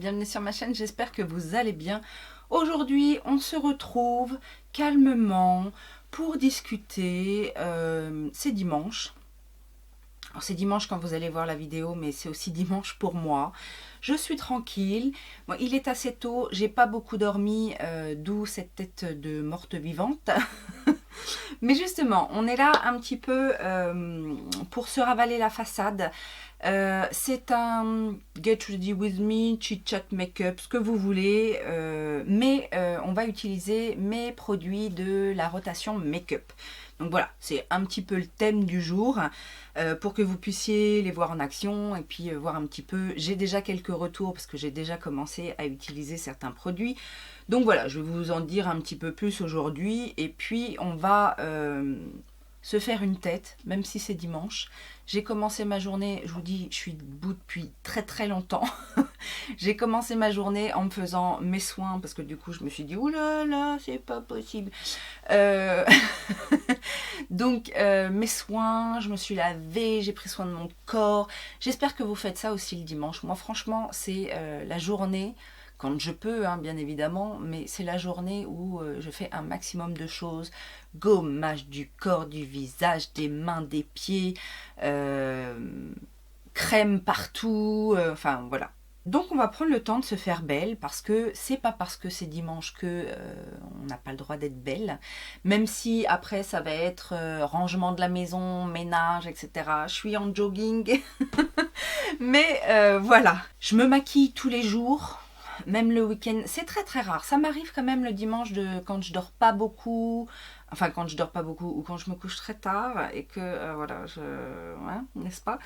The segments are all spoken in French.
bienvenue sur ma chaîne, j'espère que vous allez bien. Aujourd'hui, on se retrouve calmement pour discuter, c'est dimanche. Alors c'est dimanche quand vous allez voir la vidéo, mais c'est aussi dimanche pour moi. Je suis tranquille, bon, il est assez tôt, j'ai pas beaucoup dormi, d'où cette tête de morte vivante. Mais justement, on est là un petit peu pour se ravaler la façade. C'est un Get Ready With Me, Chit Chat Make-up, ce que vous voulez, mais on va utiliser mes produits de la rotation make-up. Donc voilà, c'est un petit peu le thème du jour pour que vous puissiez les voir en action et puis voir un petit peu. J'ai déjà quelques retours parce que j'ai déjà commencé à utiliser certains produits. Donc voilà, je vais vous en dire un petit peu plus aujourd'hui et puis on va se faire une tête, même si c'est dimanche. J'ai commencé ma journée, je vous dis, je suis debout depuis très longtemps. J'ai commencé ma journée en me faisant mes soins parce que du coup je me suis dit, oulala, c'est pas possible. Donc mes soins, je me suis lavée, j'ai pris soin de mon corps. J'espère que vous faites ça aussi le dimanche. Moi franchement, c'est la journée, quand je peux, hein, bien évidemment, mais c'est la journée où je fais un maximum de choses. Gommage du corps, du visage, des mains, des pieds, crème partout, enfin voilà. Donc on va prendre le temps de se faire belle parce que c'est pas parce que c'est dimanche que on n'a pas le droit d'être belle. Même si après ça va être rangement de la maison, ménage, etc. Je suis en jogging. Mais voilà, je me maquille tous les jours. Même le week-end, c'est très rare. Ça m'arrive quand même le dimanche quand je dors pas beaucoup. Enfin, quand je dors pas beaucoup ou quand je me couche très tard et que, voilà, ouais, n'est-ce pas,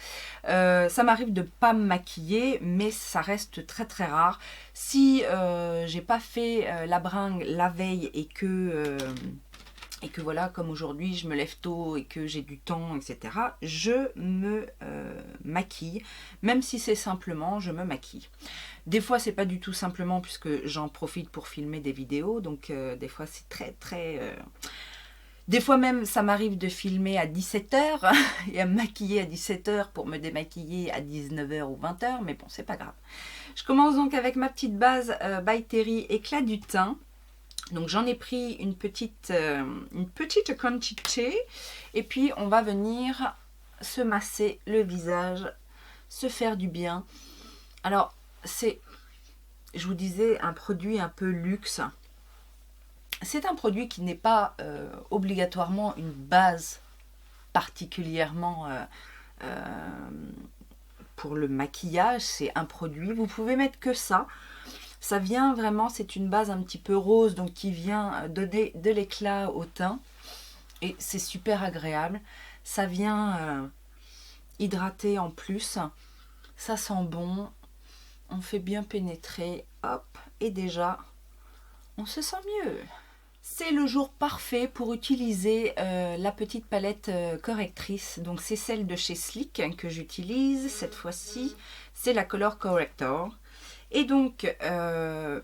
ça m'arrive de pas me maquiller, mais ça reste très rare. Si j'ai pas fait la bringue la veille et que voilà, comme aujourd'hui, je me lève tôt et que j'ai du temps, etc., je me maquille. Même si c'est simplement, je me maquille. Des fois, c'est pas du tout simplement puisque j'en profite pour filmer des vidéos. Donc, des fois, c'est très... Des fois même, ça m'arrive de filmer à 17h et à me maquiller à 17h pour me démaquiller à 19h ou 20h. Mais bon, c'est pas grave. Je commence donc avec ma petite base By Terry éclat du teint. Donc j'en ai pris une petite quantité et puis on va venir se masser le visage, se faire du bien. Alors c'est, je vous disais, un produit un peu luxe. C'est un produit qui n'est pas obligatoirement une base particulièrement pour le maquillage. C'est un produit, vous pouvez mettre que ça. Ça vient vraiment, c'est une base un petit peu rose, donc qui vient donner de l'éclat au teint. Et c'est super agréable. Ça vient hydrater en plus. Ça sent bon. On fait bien pénétrer. Hop, et déjà, on se sent mieux. C'est le jour parfait pour utiliser la petite palette correctrice. Donc c'est celle de chez Sleek que j'utilise cette fois-ci. C'est la Color Corrector. Et donc,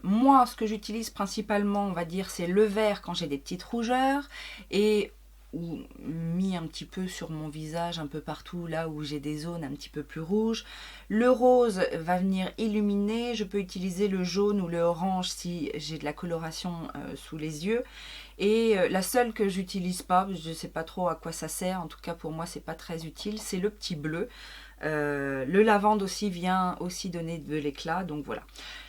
moi, ce que j'utilise principalement, on va dire, c'est le vert quand j'ai des petites rougeurs et ou mis un petit peu sur mon visage, un peu partout, là où j'ai des zones un petit peu plus rouges. Le rose va venir illuminer. Je peux utiliser le jaune ou le orange si j'ai de la coloration sous les yeux. Et la seule que j'utilise pas, je ne sais pas trop à quoi ça sert, en tout cas pour moi, c'est pas très utile, c'est le petit bleu. Le lavande aussi vient aussi donner de l'éclat, donc voilà.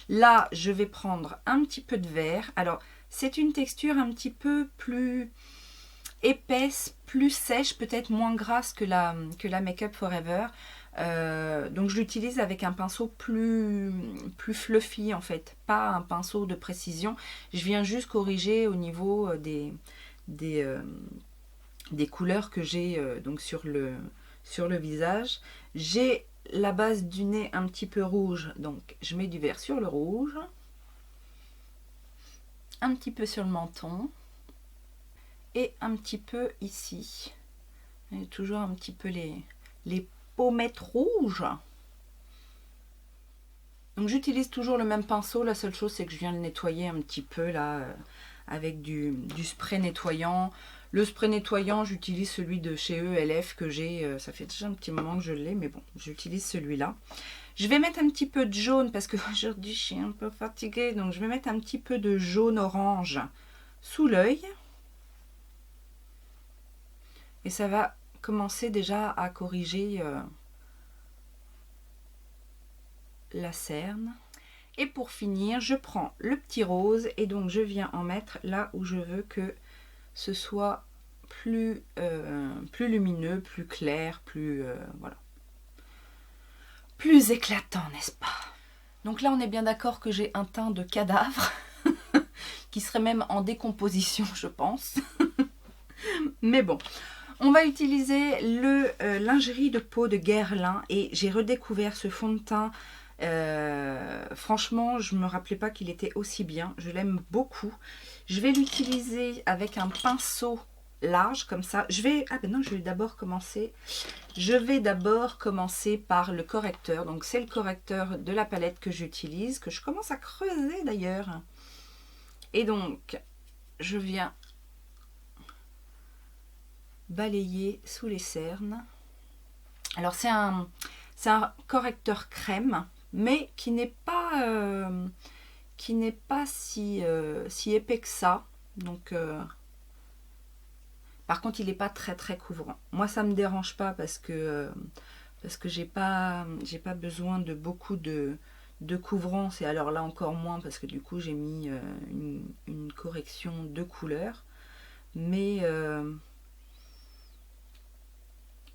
Là, je vais prendre un petit peu de vert. Alors, c'est une texture un petit peu plus épaisse, plus sèche, peut-être moins grasse que la Make Up Forever. Donc, je l'utilise avec un pinceau plus fluffy, en fait. Pas un pinceau de précision. Je viens juste corriger au niveau des couleurs que j'ai donc sur le visage. J'ai la base du nez un petit peu rouge, donc je mets du vert sur le rouge, un petit peu sur le menton et un petit peu ici. Et toujours un petit peu les pommettes rouges. Donc j'utilise toujours le même pinceau, la seule chose c'est que je viens le nettoyer un petit peu là avec du spray nettoyant. Le spray nettoyant, j'utilise celui de chez ELF que j'ai, ça fait déjà un petit moment que je l'ai, mais bon, j'utilise celui-là. Je vais mettre un petit peu de jaune parce que aujourd'hui je suis un peu fatiguée. Donc je vais mettre un petit peu de jaune orange sous l'œil. Et ça va commencer déjà à corriger la cerne. Et pour finir, je prends le petit rose et donc je viens en mettre là où je veux que ce soit plus lumineux, plus clair, voilà. Plus éclatant, n'est-ce pas? Donc là, on est bien d'accord que j'ai un teint de cadavre, qui serait même en décomposition, je pense. Mais bon, on va utiliser le lingerie de peau de Guerlain et j'ai redécouvert ce fond de teint. Franchement, je ne me rappelais pas qu'il était aussi bien. Je l'aime beaucoup. Je vais l'utiliser avec un pinceau large comme ça. Je vais d'abord commencer. Je vais d'abord commencer par le correcteur. Donc c'est le correcteur de la palette que j'utilise, que je commence à creuser d'ailleurs. Et donc je viens balayer sous les cernes. Alors c'est un correcteur crème, mais qui n'est pas si épais que ça. Donc par contre, il n'est pas très très couvrant. Moi, ça me dérange pas parce que j'ai pas besoin de beaucoup de couvrance. Et alors là encore moins parce que du coup j'ai mis une correction de couleur. Mais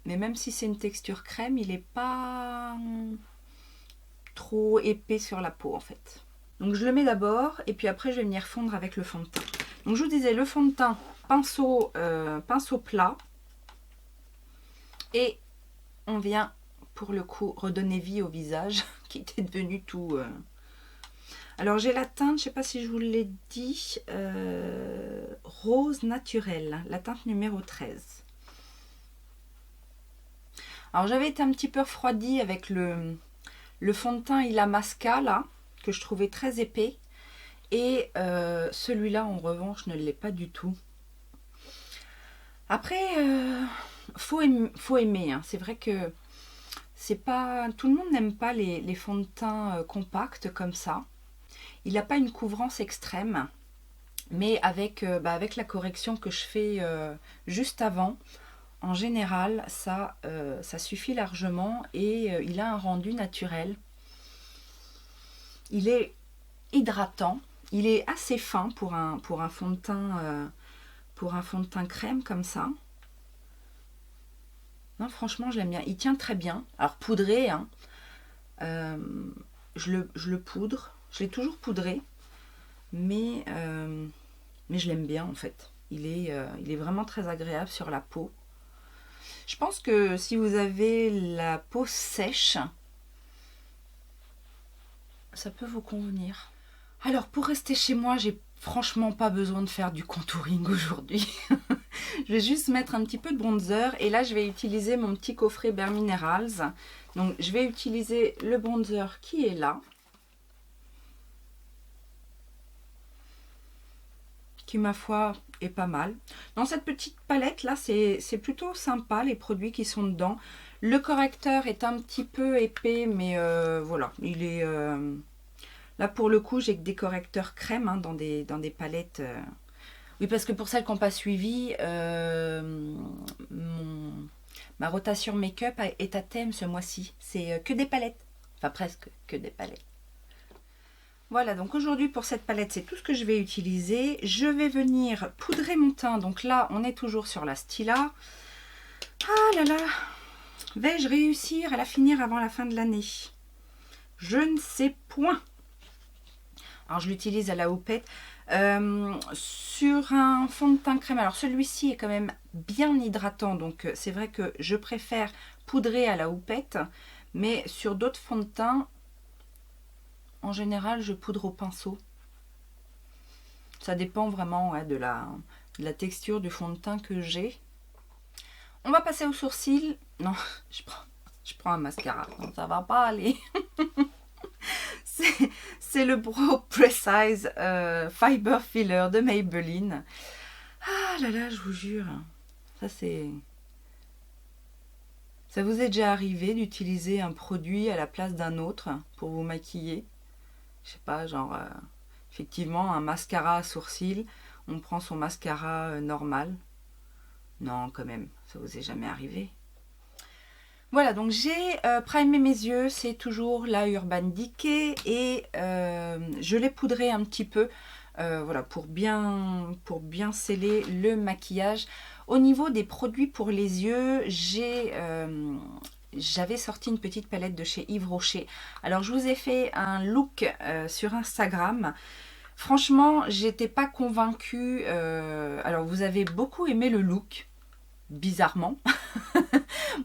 même si c'est une texture crème, il n'est pas trop épais sur la peau en fait. Donc je le mets d'abord et puis après je vais venir fondre avec le fond de teint. Donc je vous disais, le fond de teint, pinceau plat, et on vient pour le coup redonner vie au visage qui était devenu tout... Alors j'ai la teinte, je ne sais pas si je vous l'ai dit, rose naturel, la teinte numéro 13. Alors j'avais été un petit peu refroidie avec le fond de teint Illamasqua là, que je trouvais très épais. Et celui-là en revanche ne l'est pas du tout. Après, faut aimer. Hein. C'est vrai que c'est pas tout le monde n'aime pas les fonds de teint compacts comme ça. Il n'a pas une couvrance extrême. Mais avec la correction que je fais juste avant, en général, ça suffit largement et il a un rendu naturel. Il est hydratant. Il est assez fin pour un fond de teint crème comme ça. Non, franchement, je l'aime bien. Il tient très bien. Alors poudré, hein. Je le poudre. Je l'ai toujours poudré, mais je l'aime bien en fait. Il est vraiment très agréable sur la peau. Je pense que si vous avez la peau sèche, ça peut vous convenir. Alors pour rester chez moi, j'ai franchement pas besoin de faire du contouring aujourd'hui. Je vais juste mettre un petit peu de bronzer et là je vais utiliser mon petit coffret Bare Minerals. Donc je vais utiliser le bronzer qui est là, qui ma foi est pas mal. Dans cette petite palette là, c'est plutôt sympa les produits qui sont dedans. Le correcteur est un petit peu épais, mais voilà, il est... Là, pour le coup, j'ai que des correcteurs crème hein, dans des palettes. Oui, parce que pour celles qui n'ont pas suivi, ma rotation make-up est à thème ce mois-ci. C'est que des palettes. Enfin, presque que des palettes. Voilà, donc aujourd'hui, pour cette palette, c'est tout ce que je vais utiliser. Je vais venir poudrer mon teint. Donc là, on est toujours sur la Stila. Ah là là! Vais-je réussir à la finir avant la fin de l'année? Je ne sais point. Alors je l'utilise à la houppette sur un fond de teint crème. Alors celui-ci est quand même bien hydratant, donc c'est vrai que je préfère poudrer à la houppette, mais sur d'autres fonds de teint, en général, je poudre au pinceau. Ça dépend vraiment ouais, de la texture du fond de teint que j'ai. On va passer aux sourcils. Non, je prends un mascara. Non, ça va pas aller. C'est le Brow Precise Fiber Filler de Maybelline. Ah là là, je vous jure. Ça, Ça vous est déjà arrivé d'utiliser un produit à la place d'un autre pour vous maquiller? Je sais pas, genre, effectivement, un mascara à sourcils, on prend son mascara normal. Non, quand même, ça vous est jamais arrivé? Voilà, donc j'ai primé mes yeux, c'est toujours la Urban Decay et je l'ai poudré un petit peu, voilà, pour bien sceller le maquillage. Au niveau des produits pour les yeux, j'avais sorti une petite palette de chez Yves Rocher. Alors je vous ai fait un look sur Instagram. Franchement, j'étais pas convaincue. Alors vous avez beaucoup aimé le look, bizarrement.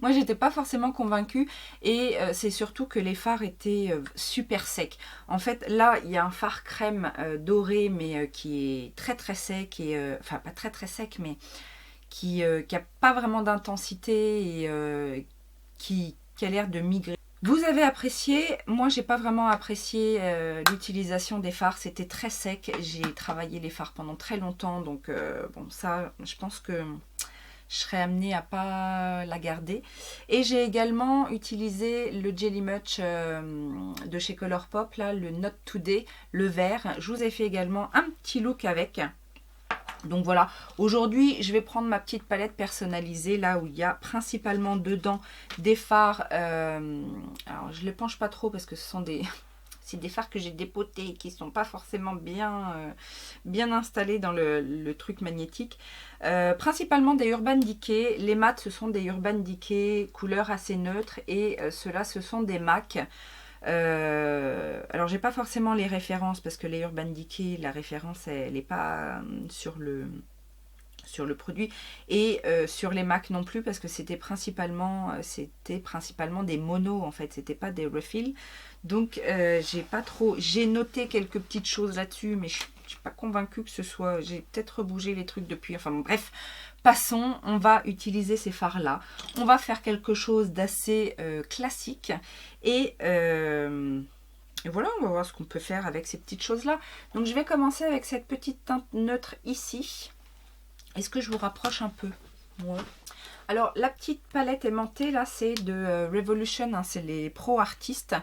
Moi, j'étais pas forcément convaincue et c'est surtout que les fards étaient super secs. En fait, là, il y a un fard crème doré, mais qui est très très sec et enfin pas très très sec, mais qui a pas vraiment d'intensité et qui a l'air de migrer. Vous avez apprécié, moi j'ai pas vraiment apprécié l'utilisation des fards, c'était très sec, j'ai travaillé les fards pendant très longtemps, donc bon ça je pense que je serais amenée à pas la garder. Et j'ai également utilisé le Jelly Much de chez Colourpop, là, le Not Today, le vert. Je vous ai fait également un petit look avec. Donc voilà, aujourd'hui je vais prendre ma petite palette personnalisée, là où il y a principalement dedans des fards. Alors je ne les penche pas trop parce que ce sont des... C'est des fards que j'ai dépotés et qui ne sont pas forcément bien installés dans le truc magnétique. Principalement des Urban Decay. Les mats, ce sont des Urban Decay, couleur assez neutre. Et ceux-là, ce sont des MAC. Alors, j'ai pas forcément les références parce que les Urban Decay, la référence, elle n'est pas sur le produit et sur les MAC non plus parce que c'était principalement des monos en fait, c'était pas des refills. Donc j'ai noté quelques petites choses là-dessus, mais je suis pas convaincue que ce soit, j'ai peut-être rebougé les trucs depuis, enfin bon, bref, passons. On va utiliser ces fards là, on va faire quelque chose d'assez classique et voilà, on va voir ce qu'on peut faire avec ces petites choses là. Donc je vais commencer avec cette petite teinte neutre ici. Est-ce que je vous rapproche un peu? Ouais. Alors, la petite palette aimantée, là, c'est de Revolution. Hein, c'est les Pro Artistes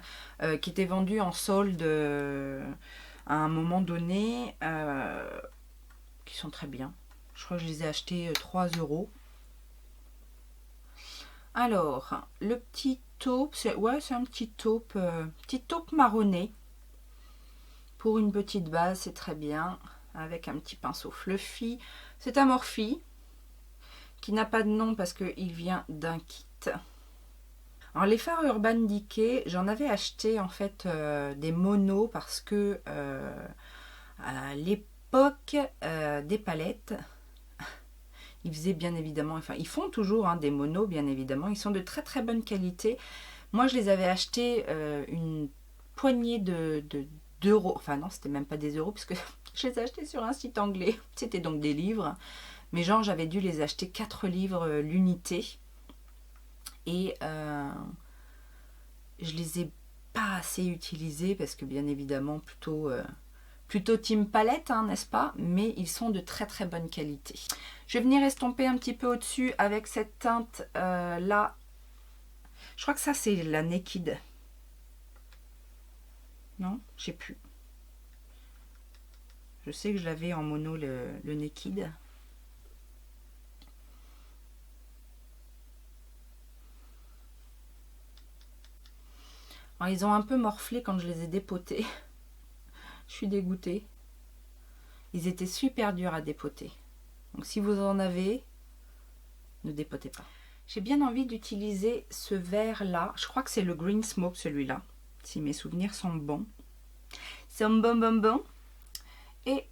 qui étaient vendus en solde à un moment donné. Qui sont très bien. Je crois que je les ai achetés 3 €. Alors, le petit taupe, c'est un petit taupe marronné. Pour une petite base, c'est très bien. Avec un petit pinceau fluffy. C'est un Morphe qui n'a pas de nom parce qu'il vient d'un kit. Alors les fards Urban Decay, j'en avais acheté en fait des monos parce que à l'époque des palettes, ils faisaient bien évidemment, enfin ils font toujours des monos bien évidemment, ils sont de très très bonne qualité. Moi je les avais achetés une poignée d'euros, enfin non c'était même pas des euros puisque je les ai achetés sur un site anglais, c'était donc des livres. Mais genre, j'avais dû les acheter 4 livres l'unité. Et je les ai pas assez utilisés parce que bien évidemment, plutôt team palette, hein, n'est-ce pas? Mais ils sont de très très bonne qualité. Je vais venir estomper un petit peu au-dessus avec cette teinte là. Je crois que ça, c'est la Naked. Non, je sais plus. Je sais que je l'avais en mono, le Naked. Alors, ils ont un peu morflé quand je les ai dépotés. Je suis dégoûtée. Ils étaient super durs à dépoter. Donc si vous en avez, ne dépotez pas. J'ai bien envie d'utiliser ce vert là. Je crois que c'est le Green Smoke celui-là. Si mes souvenirs sont bons. C'est un bon. Et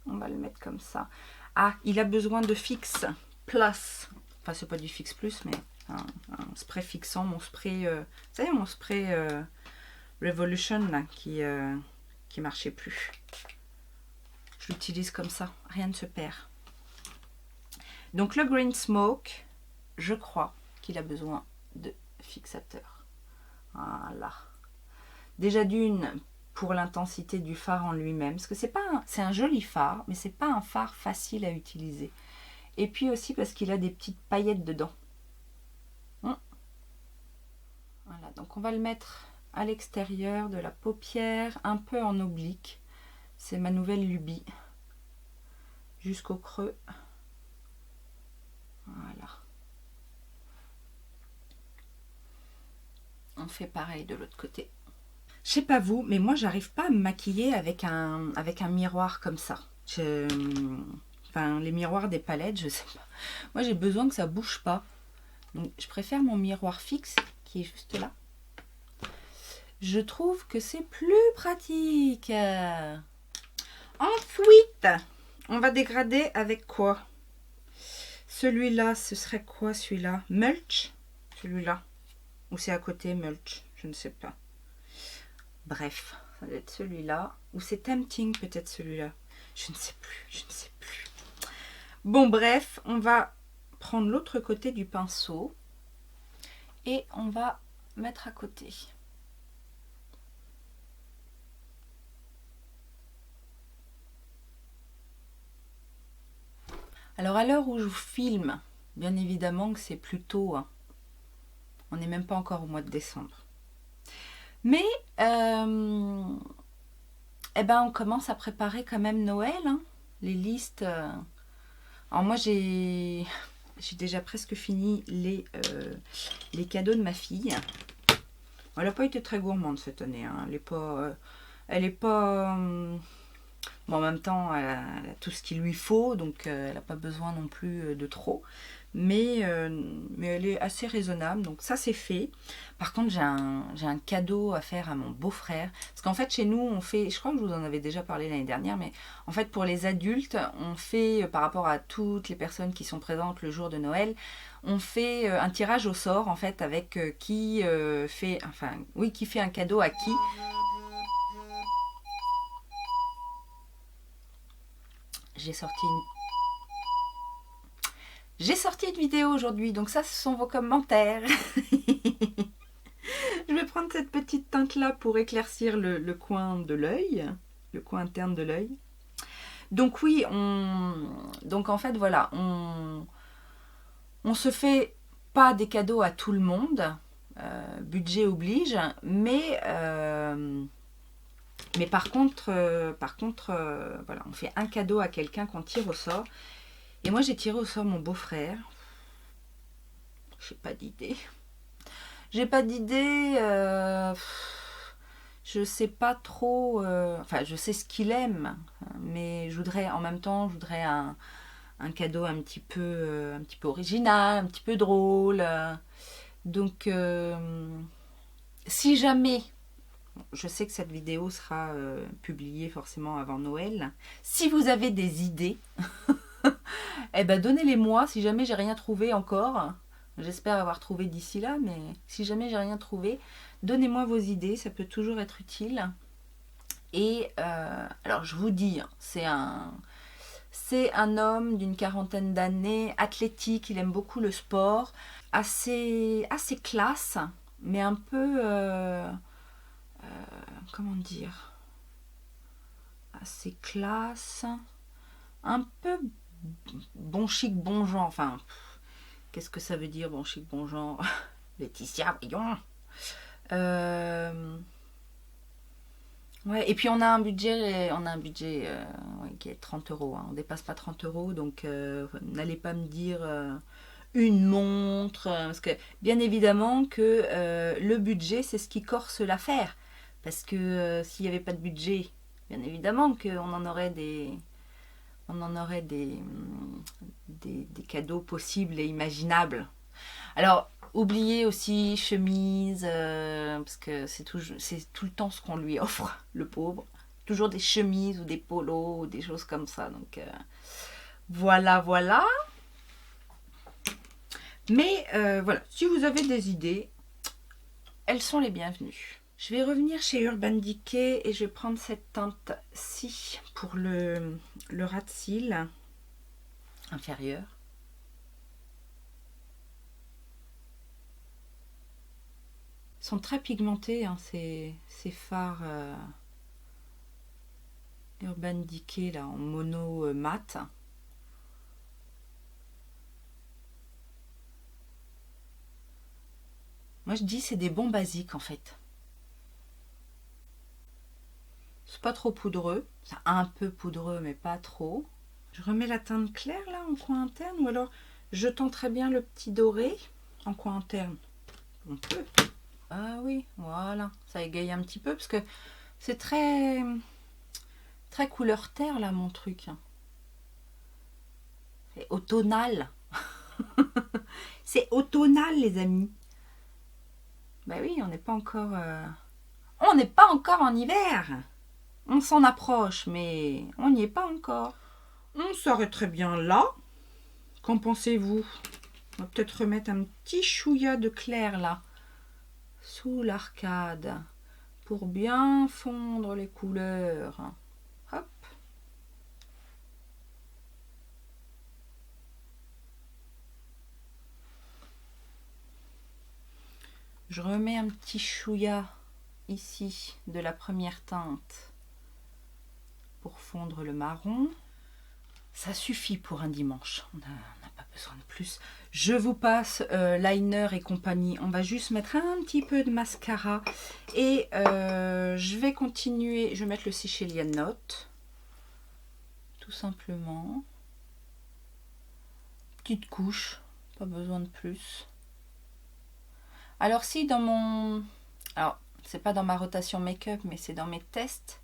on va le mettre comme ça. Ah, il a besoin de Fix Plus. Enfin, c'est pas du Fix Plus, mais un spray fixant. Mon spray, vous savez, mon spray Revolution là, qui marchait plus. Je l'utilise comme ça, rien ne se perd. Donc le Green Smoke, je crois qu'il a besoin de fixateur. Voilà. Déjà d'une, pour l'intensité du phare en lui-même, parce que c'est un joli phare, mais c'est pas un phare facile à utiliser. Et puis aussi parce qu'il a des petites paillettes dedans. Voilà, donc on va le mettre à l'extérieur de la paupière, un peu en oblique. C'est ma nouvelle lubie. Jusqu'au creux. Voilà. On fait pareil de l'autre côté. Je sais pas vous, mais moi j'arrive pas à me maquiller avec un miroir comme ça. Enfin, les miroirs des palettes, je sais pas. Moi j'ai besoin que ça bouge pas. Donc je préfère mon miroir fixe qui est juste là. Je trouve que c'est plus pratique. Ensuite, on va dégrader avec quoi? Celui-là, ce serait quoi celui-là? Mulch? Celui-là? Ou c'est à côté mulch? Je ne sais pas. Bref, ça doit être celui-là. Ou c'est tempting peut-être celui-là. Je ne sais plus, je ne sais plus. Bon bref, on va prendre l'autre côté du pinceau. Et on va mettre à côté. Alors à l'heure où je vous filme, bien évidemment que c'est plus tôt. Hein. On n'est même pas encore au mois de décembre. Mais, eh ben, on commence à préparer quand même Noël. Hein. Les listes. Alors moi, j'ai déjà presque fini les cadeaux de ma fille. Elle n'a pas été très gourmande cette année. Hein. Elle est pas bon, en même temps, elle a tout ce qu'il lui faut, donc elle n'a pas besoin non plus de trop. Mais elle est assez raisonnable, donc ça c'est fait. Par contre, j'ai un cadeau à faire à mon beau-frère. Parce qu'en fait, chez nous, on fait, je crois que je vous en avais déjà parlé l'année dernière, mais en fait, pour les adultes, on fait, par rapport à toutes les personnes qui sont présentes le jour de Noël, on fait un tirage au sort, en fait, avec qui fait un cadeau à qui. J'ai sorti une vidéo aujourd'hui, donc ça, ce sont vos commentaires. Je vais prendre cette petite teinte-là pour éclaircir le coin de l'œil, le coin interne de l'œil. Donc oui, donc en fait, voilà, on se fait pas des cadeaux à tout le monde, budget oblige, mais par contre, voilà, on fait un cadeau à quelqu'un qu'on tire au sort. Et moi, j'ai tiré au sort mon beau-frère. J'ai pas d'idée. Je sais pas trop. Enfin, je sais ce qu'il aime, mais en même temps, je voudrais un cadeau un petit peu original, un petit peu drôle. Donc, si jamais, je sais que cette vidéo sera publiée forcément avant Noël. Si vous avez des idées, eh ben donnez-les-moi. Si jamais j'ai rien trouvé encore, j'espère avoir trouvé d'ici là, mais si jamais j'ai rien trouvé, donnez-moi vos idées, ça peut toujours être utile. Et alors je vous dis, c'est un homme d'une quarantaine d'années, athlétique, il aime beaucoup le sport, assez classe, mais un peu, comment dire, assez classe, un peu bon chic, bon genre, enfin, qu'est-ce que ça veut dire bon chic, bon genre? Laetitia, voyons. Ouais, et puis on a un budget ouais, qui est 30 euros. Hein. On dépasse pas 30 euros, donc n'allez pas me dire une montre, parce que bien évidemment que le budget c'est ce qui corse l'affaire, parce que s'il n'y avait pas de budget, bien évidemment qu'on en aurait des cadeaux possibles et imaginables. Alors, oubliez aussi chemise, parce que c'est tout le temps ce qu'on lui offre, le pauvre. Toujours des chemises ou des polos ou des choses comme ça. Donc, voilà, voilà. Mais voilà, si vous avez des idées, elles sont les bienvenues. Je vais revenir chez Urban Decay et je vais prendre cette teinte-ci pour le ras de cils inférieur. Ils sont très pigmentés, hein, ces fards Urban Decay là, en mono mat. Moi, je dis c'est des bons basiques, en fait. C'est pas trop poudreux. C'est un peu poudreux, mais pas trop. Je remets la teinte claire, là, en coin interne. Ou alors, je tenterai bien le petit doré en coin interne. On peut. Ah oui, voilà. Ça égaye un petit peu, parce que c'est très... très couleur terre, là, mon truc. C'est automnal. C'est automnal, les amis. Bah oui, on n'est pas encore... On n'est pas encore en hiver. On s'en approche, mais on n'y est pas encore. On s'arrêterait bien là. Qu'en pensez-vous? On va peut-être remettre un petit chouïa de clair là, sous l'arcade, pour bien fondre les couleurs. Hop. Je remets un petit chouïa ici de la première teinte pour fondre le marron. Ça suffit pour un dimanche, on n'a pas besoin de plus. Je vous passe liner et compagnie. On va juste mettre un petit peu de mascara. Et je vais continuer, je vais mettre le Seychelles Note. Tout simplement. Petite couche, pas besoin de plus. Alors si dans mon... Alors, c'est pas dans ma rotation make-up, mais c'est dans mes tests.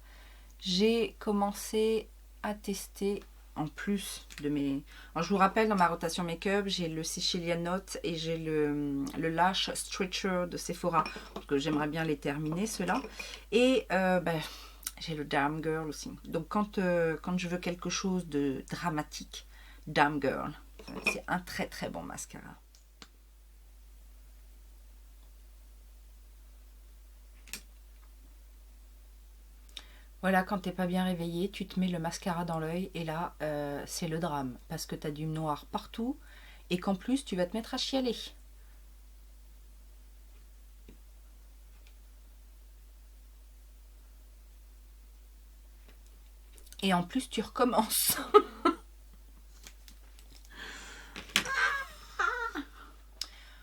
J'ai commencé à tester... En plus de mes... Alors, je vous rappelle, dans ma rotation make-up, j'ai le Seychelles Note et j'ai le Lash Stretcher de Sephora. Parce que j'aimerais bien les terminer, ceux-là. Et j'ai le Damn Girl aussi. Donc, quand je veux quelque chose de dramatique, Damn Girl, c'est un très très bon mascara. Voilà, quand t'es pas bien réveillé, tu te mets le mascara dans l'œil et là, c'est le drame. Parce que tu as du noir partout et qu'en plus, tu vas te mettre à chialer. Et en plus, tu recommences.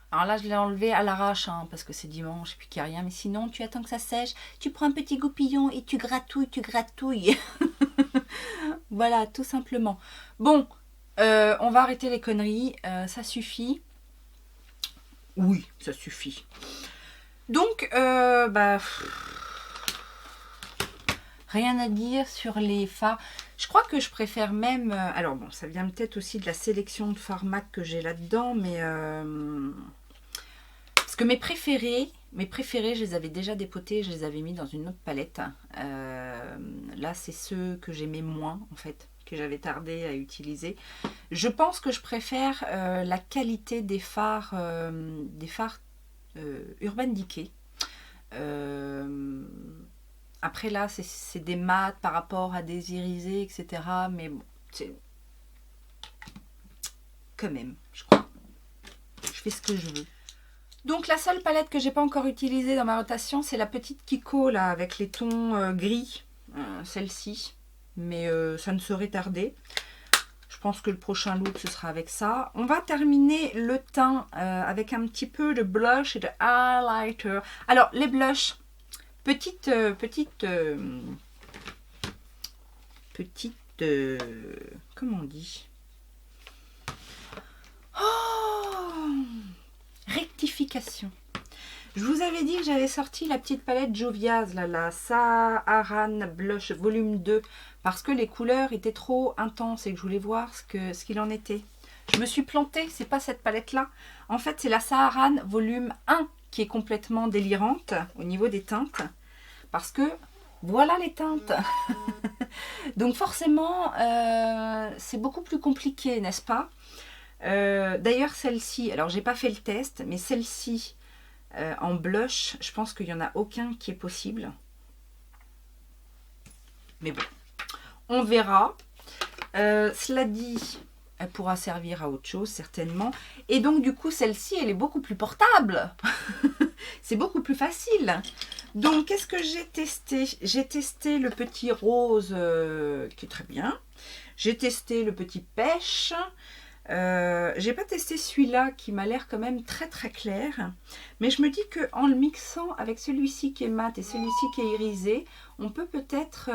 Alors là, je l'ai enlevé à l'arrache, hein, parce que c'est dimanche et puis qu'il n'y a rien. Mais sinon, tu attends que ça sèche, tu prends un petit goupillon et tu gratouilles, tu gratouilles. Voilà, tout simplement. Bon, on va arrêter les conneries. Ça suffit. Oui, ça suffit. Donc, rien à dire sur les fards. Je crois que je préfère même... alors bon, ça vient peut-être aussi de la sélection de fards MAC que j'ai là-dedans, mais... parce que mes préférés, je les avais déjà dépotés, je les avais mis dans une autre palette. Là, c'est ceux que j'aimais moins, en fait, que j'avais tardé à utiliser. Je pense que je préfère la qualité des fards Urban Decay. Après là, c'est des mats par rapport à des irisés, etc. Mais bon, c'est... Quand même, je crois. Je fais ce que je veux. Donc la seule palette que j'ai pas encore utilisée dans ma rotation, c'est la petite Kiko, là, avec les tons gris. Celle-ci. Mais ça ne saurait tarder. Je pense que le prochain look, ce sera avec ça. On va terminer le teint avec un petit peu de blush et de highlighter. Alors, les blushs... Petite, comment on dit? Oh, rectification. Je vous avais dit que j'avais sorti la petite palette Joviaz, là, la Saharan Blush volume 2, parce que les couleurs étaient trop intenses et que je voulais voir ce qu'il en était. Je me suis plantée, c'est pas cette palette-là. En fait, c'est la Saharan volume 1 qui est complètement délirante au niveau des teintes. Parce que voilà les teintes. Donc forcément, c'est beaucoup plus compliqué, n'est-ce pas? D'ailleurs, celle-ci, alors j'ai pas fait le test, mais celle-ci en blush, je pense qu'il n'y en a aucun qui est possible. Mais bon, on verra. Cela dit, elle pourra servir à autre chose, certainement. Et donc, du coup, celle-ci, elle est beaucoup plus portable. C'est beaucoup plus facile. Donc, qu'est-ce que j'ai testé? J'ai testé le petit rose, qui est très bien. J'ai testé le petit pêche. J'ai pas testé celui-là qui m'a l'air quand même très très clair, mais je me dis que en le mixant avec celui-ci qui est mat et celui-ci qui est irisé, on peut peut-être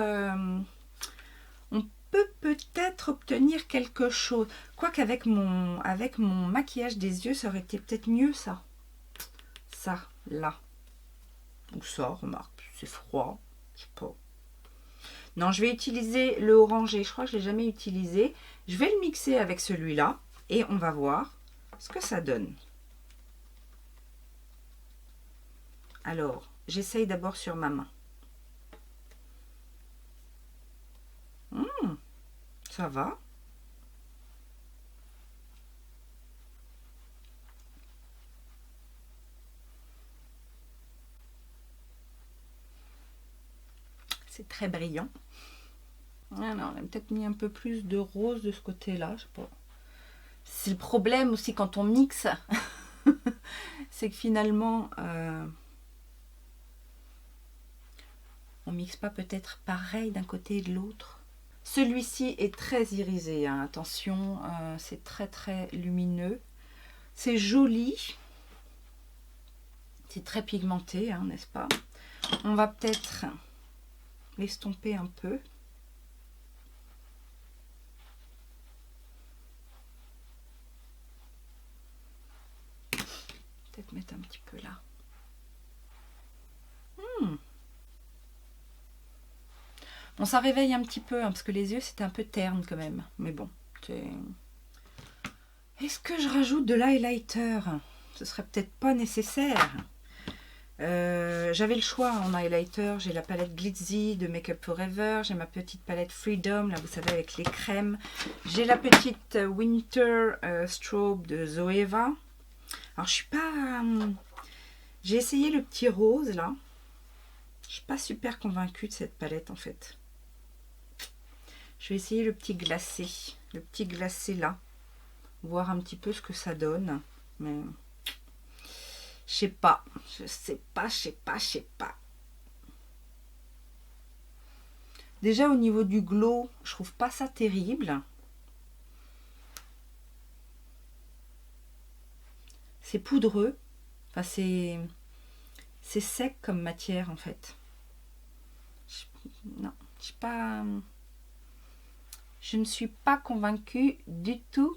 obtenir quelque chose. Quoique avec mon maquillage des yeux, ça aurait été peut-être mieux ça. Ça, là. Ou ça, remarque, c'est froid. Je sais pas. Non, je vais utiliser le orangé. Je crois que je ne l'ai jamais utilisé. Je vais le mixer avec celui-là et on va voir ce que ça donne. Alors, j'essaye d'abord sur ma main. Ça va. C'est très brillant. Alors, on a peut-être mis un peu plus de rose de ce côté-là. Je sais pas. C'est le problème aussi quand on mixe. C'est que finalement, on mixe pas peut-être pareil d'un côté et de l'autre. Celui-ci est très irisé, hein. Attention, c'est très très lumineux. C'est joli. C'est très pigmenté, hein, n'est-ce pas? On va peut-être l'estomper un peu. Peut-être mettre un petit peu là. Bon, ça réveille un petit peu, hein, parce que les yeux, c'était un peu terne quand même. Mais bon, est-ce que je rajoute de l'highlighter? Ce serait peut-être pas nécessaire. J'avais le choix en highlighter. J'ai la palette Glitzy de Make Up Forever. J'ai ma petite palette Freedom, là, vous savez, avec les crèmes. J'ai la petite Winter Strobe de Zoeva. Alors, je suis pas... j'ai essayé le petit rose, là. Je suis pas super convaincue de cette palette, en fait. Je vais essayer le petit glacé. Le petit glacé, là. Voir un petit peu ce que ça donne. Mais... je sais pas. Je sais pas. Déjà, au niveau du glow, je trouve pas ça terrible. C'est poudreux. Enfin, c'est sec comme matière, en fait. Non, je sais pas... je ne suis pas convaincue du tout.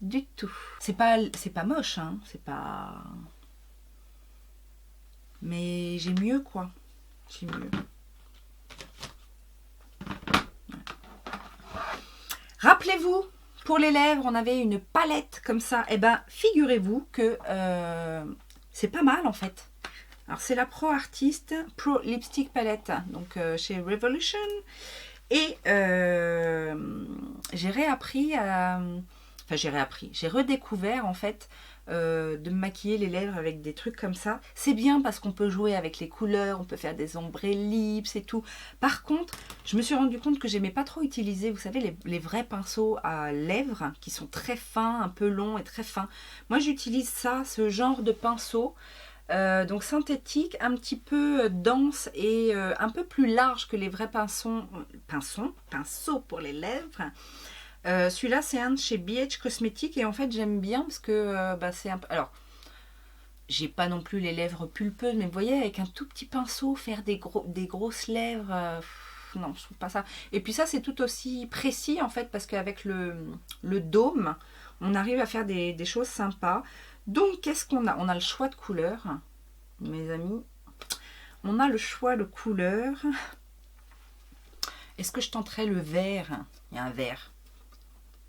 Du tout. C'est pas moche, hein. C'est pas... mais j'ai mieux, quoi. J'ai mieux. Rappelez-vous, pour les lèvres, on avait une palette comme ça. Eh ben, figurez-vous que c'est pas mal, en fait. Alors, c'est la Pro Artist Pro Lipstick Palette, donc chez Revolution. Et j'ai réappris à... enfin, j'ai redécouvert, en fait, de me maquiller les lèvres avec des trucs comme ça. C'est bien parce qu'on peut jouer avec les couleurs, on peut faire des ombres lips et tout. Par contre, je me suis rendu compte que j'aimais pas trop utiliser, vous savez, les vrais pinceaux à lèvres qui sont très fins, un peu longs et très fins. Moi, j'utilise ça, ce genre de pinceau. Donc synthétique, un petit peu dense et un peu plus large que les vrais pinceaux pour les lèvres. Celui-là, c'est un de chez BH Cosmetics et en fait, j'aime bien parce que c'est un peu... alors, j'ai pas non plus les lèvres pulpeuses, mais vous voyez, avec un tout petit pinceau, faire des grosses lèvres... non, je trouve pas ça. Et puis ça, c'est tout aussi précis en fait, parce qu'avec le dôme, on arrive à faire des choses sympas. Donc, qu'est-ce qu'on a? On a le choix de couleurs, mes amis. On a le choix de couleurs. Est-ce que je tenterai le vert? Il y a un vert.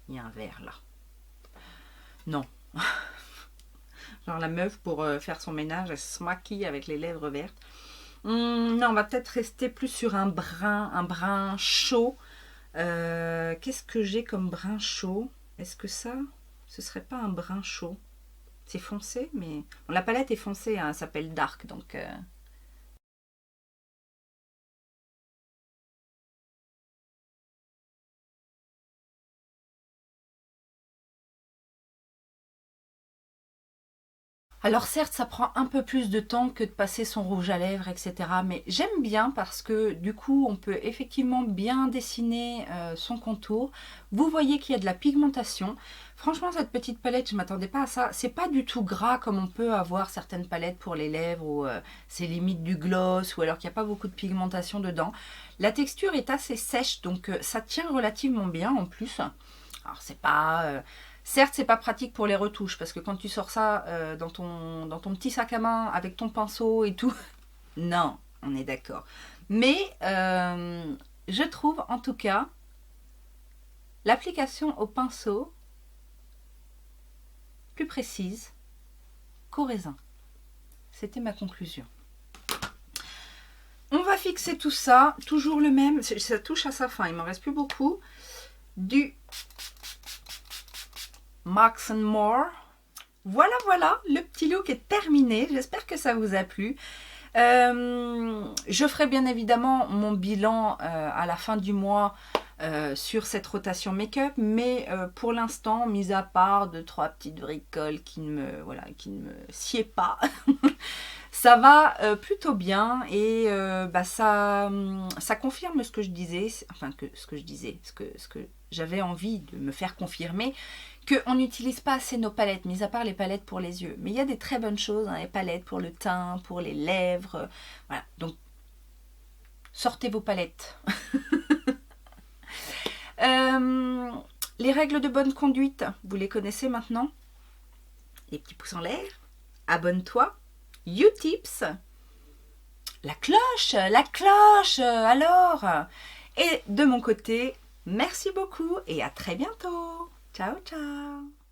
Il y a un vert là. Non. Genre la meuf, pour faire son ménage, elle se maquille avec les lèvres vertes. Non, on va peut-être rester plus sur un brun chaud. Qu'est-ce que j'ai comme brun chaud? Est-ce que ça, ce serait pas un brun chaud? C'est foncé, mais... bon, la palette est foncée, hein, elle s'appelle Dark, donc... Alors certes, ça prend un peu plus de temps que de passer son rouge à lèvres, etc. Mais j'aime bien parce que du coup, on peut effectivement bien dessiner son contour. Vous voyez qu'il y a de la pigmentation. Franchement, cette petite palette, je ne m'attendais pas à ça. C'est pas du tout gras comme on peut avoir certaines palettes pour les lèvres où c'est limite du gloss ou alors qu'il n'y a pas beaucoup de pigmentation dedans. La texture est assez sèche, donc ça tient relativement bien en plus. Alors c'est pas... certes, c'est pas pratique pour les retouches parce que quand tu sors ça dans ton petit sac à main avec ton pinceau et tout, non, on est d'accord. Mais je trouve en tout cas l'application au pinceau plus précise qu'au raisin. C'était ma conclusion. On va fixer tout ça, toujours le même, ça touche à sa fin, il m'en reste plus beaucoup, du Max & More. Voilà, le petit look est terminé. J'espère que ça vous a plu. Je ferai bien évidemment mon bilan à la fin du mois sur cette rotation make-up, mais pour l'instant, mis à part 2-3 petites bricoles qui ne me sied pas, ça va plutôt bien et ça confirme ce que je disais, enfin ce que j'avais envie de me faire confirmer, qu'on n'utilise pas assez nos palettes, mis à part les palettes pour les yeux. Mais il y a des très bonnes choses, hein, les palettes pour le teint, pour les lèvres. Voilà, donc sortez vos palettes. Les règles de bonne conduite, vous les connaissez maintenant. Les petits pouces en l'air, abonne-toi, Utips, la cloche, alors. Et de mon côté, merci beaucoup et à très bientôt. Ciao, ciao.